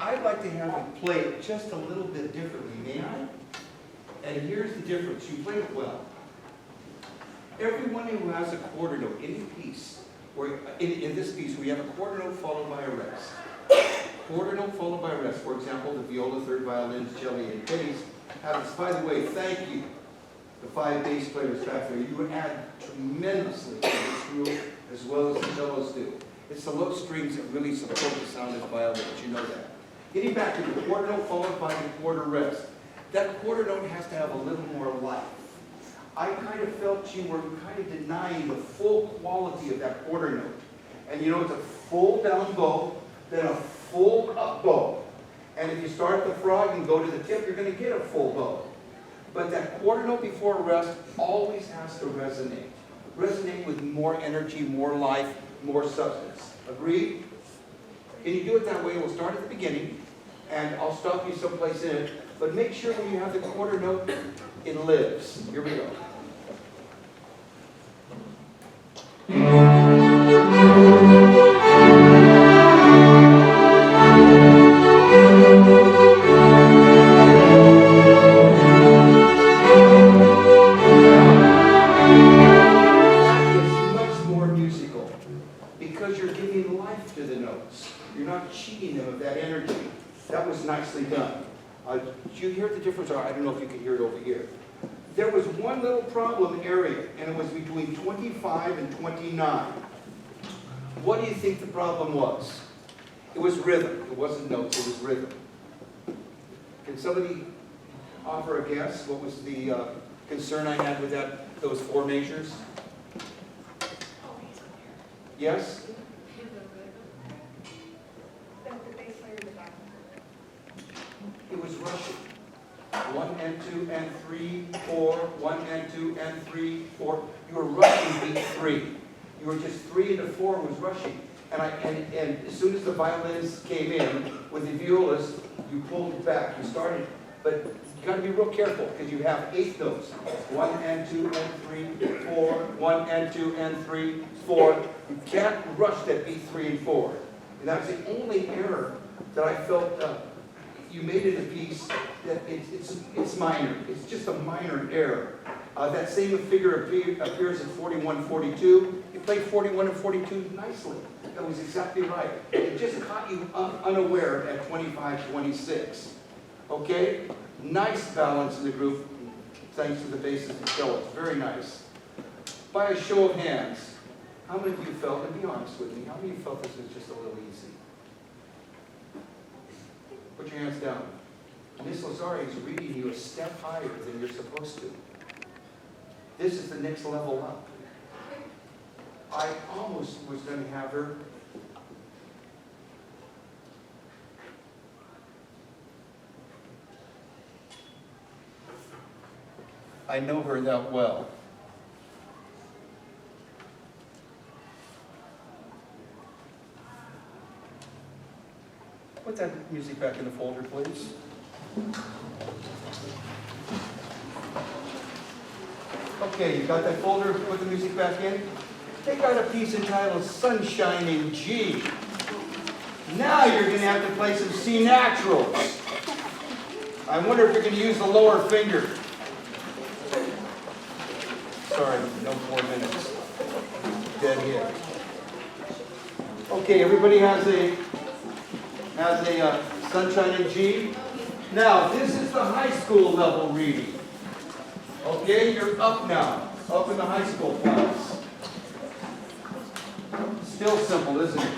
I'd like to have you play it just a little bit differently, may I? And here's the difference. You play it well. Everyone who has a quarter note in a piece, or in this piece, we have a quarter note followed by a rest. Quarter note followed by a rest. For example, the viola, third violins, cello, and pennies have this. By the way, thank you, the 5 bass players back there. You add tremendously to this group, as well as the cellos do. It's the low strings that really support the sound of the violins. You know that. Getting back to the quarter note followed by the quarter rest. That quarter note has to have a little more life. I kind of felt you were kind of denying the full quality of that quarter note. And you know, it's a full down bow, then a full up bow. And if you start at the frog and go to the tip, you're going to get a full bow. But that quarter note before rest always has to resonate. Resonate with more energy, more life, more substance. Agreed? Can you do it that way? We'll start at the beginning, and I'll stop you someplace in it. But make sure when you have the quarter note, it lives. Here we go. That is much more musical because you're giving life to the notes. You're not cheating them of that energy. That was nicely done. Did you hear the difference? Or I don't know if you can hear it over here. There was one little problem area, and it was between 25 and 29. What do you think the problem was? It was rhythm. It wasn't notes, it was rhythm. Can somebody offer a guess? What was the concern I had with those 4 measures? Yes? It was rushing. 1 and 2 and 3, 4, 1 and 2 and 3, 4. You were rushing beat 3. You were just 3 into 4 was rushing. And as soon as the violins came in with the violas, you pulled it back. You started, but you got to be real careful because you have 8 notes. 1 and 2 and 3, 4, 1 and 2 and 3, 4. You can't rush that beat 3 and 4. And that's the only error that I felt. You made it a piece that it's minor. It's just a minor error. That same figure appears in 41, 42. You played 41 and 42 nicely. That was exactly right. It just caught you unaware at 25, 26. Okay? Nice balance in the group, thanks to the basses and cellos. Very nice. By a show of hands, how many of you felt, and be honest with me, how many of you felt this was just a little easy? Put your hands down. Miss Lazari is reading you a step higher than you're supposed to. This is the next level up. I almost was going to have her I know her that well. Put that music back in the folder, please. Okay, you got that folder? Put the music back in. Take out a piece entitled Sunshine in G. Now you're going to have to play some C naturals. I wonder if you're going to use the lower finger. Sorry, no 4 minutes. Dead hit. Okay, everybody has a Sunshine in G. Now, this is the high school level reading. Okay, you're up now. Up in the high school class. Still simple, isn't it?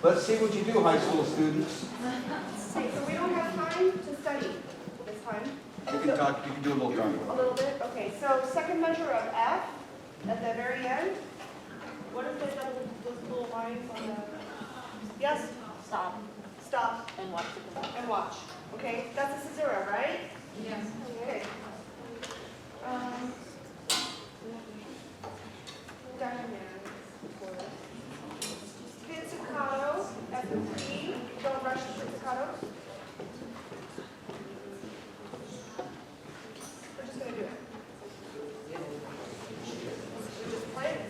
Let's see what you do, high school students. Okay, so we don't have time to study this time. You can talk, you can do a little talking. A little bit? Okay, so second measure of F at the very end. What is those little lines on the... Yes? Stop Stop and watch the and watch. Okay, that's a caesura, right? Yes. Okay. Pizzicato at the P. Don't rush the pizzicatos. We're just going to do it. We just play it.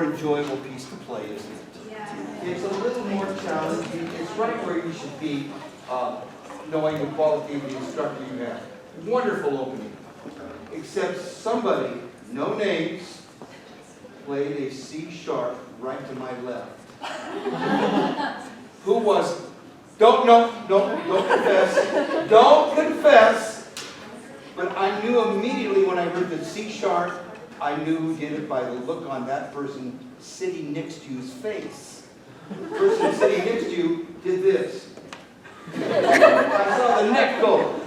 more enjoyable piece to play, isn't it? It's a little more challenging. It's right where you should be, knowing the quality of the instructor you have. Wonderful opening. Except somebody, no names, played a C sharp right to my left. Who was it? Don't confess. Don't confess. But I knew immediately when I heard the C sharp, I knew who did it by the look on that person sitting next to you's face. The person sitting next to you did this. I saw the neck go.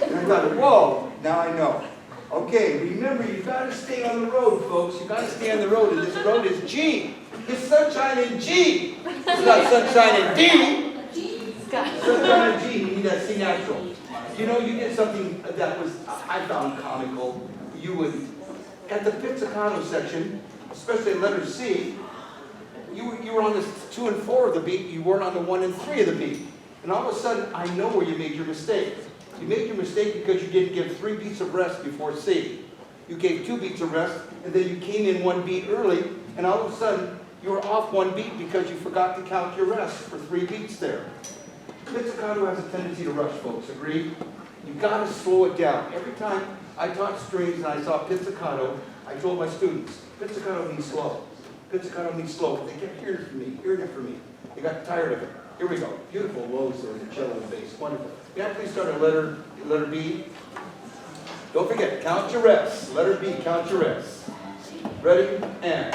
And I thought, whoa, now I know. Okay, remember, you've got to stay on the road, folks. You've got to stay on the road, and this road is G. It's sunshine in G. It's not sunshine in D. Sunshine in G, you need that C natural. You know, you did something that was, I found comical. You would, at the pizzicato section, especially letter C, you were on the 2 and 4 of the beat, you weren't on the 1 and 3 of the beat. And all of a sudden, I know where you made your mistake. You made your mistake because you didn't give 3 beats of rest before C. You gave 2 beats of rest, and then you came in 1 beat early, and all of a sudden, you were off 1 beat because you forgot to count your rest for 3 beats there. Pizzicato has a tendency to rush, folks, agree? You've got to slow it down. Every time I taught strings and I saw pizzicato, I told my students, pizzicato means slow. Pizzicato means slow. They kept hearing it from me. They got tired of it. Here we go. Beautiful lows there in the cello and bass. Wonderful. May I please start at letter B? Don't forget, count your rests. Letter B, count your rests. Ready? And.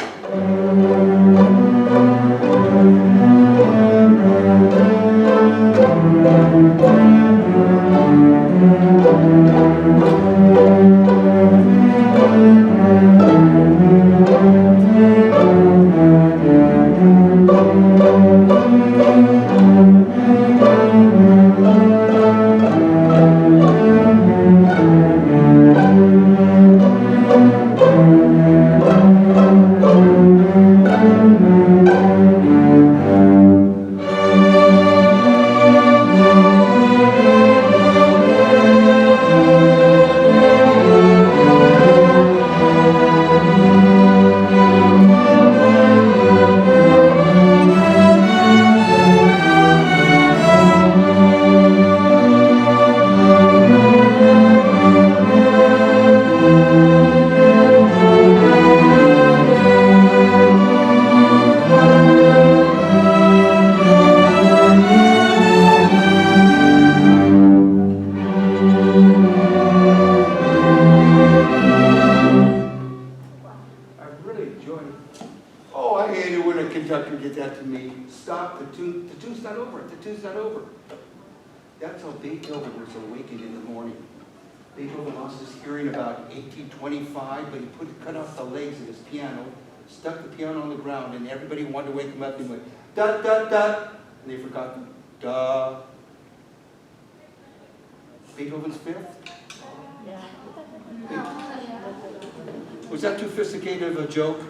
That's how Beethoven was awakened in the morning. Beethoven lost his hearing about 1825, but he cut off the legs of his piano, stuck the piano on the ground, and everybody wanted to wake him up and went, da, da, da, and they forgot the da. Beethoven's fifth? Yeah. Was that too sophisticated of a joke?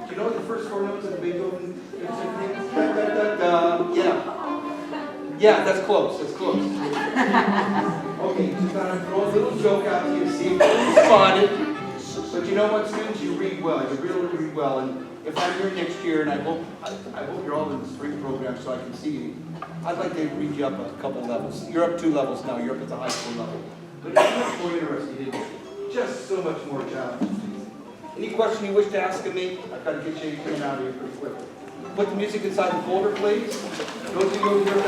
Do you know the first 4 notes of the Beethoven symphony? Da, da, da, da. Yeah. Yeah, that's close. That's close. Okay, just thought I'd throw a little joke out to you to see if you responded. But you know what, students? You read well. You really read well. And if I'm here next year, and I hope you're all in the spring program so I can see you, I'd like to read you up a couple levels. You're up 2 levels now. You're up at the high school level. But it's much more interesting, isn't it? Just so much more challenging. Any question you wish to ask of me? I've got to get you coming out of here pretty quick. Put the music inside the folder, please. Those of you over here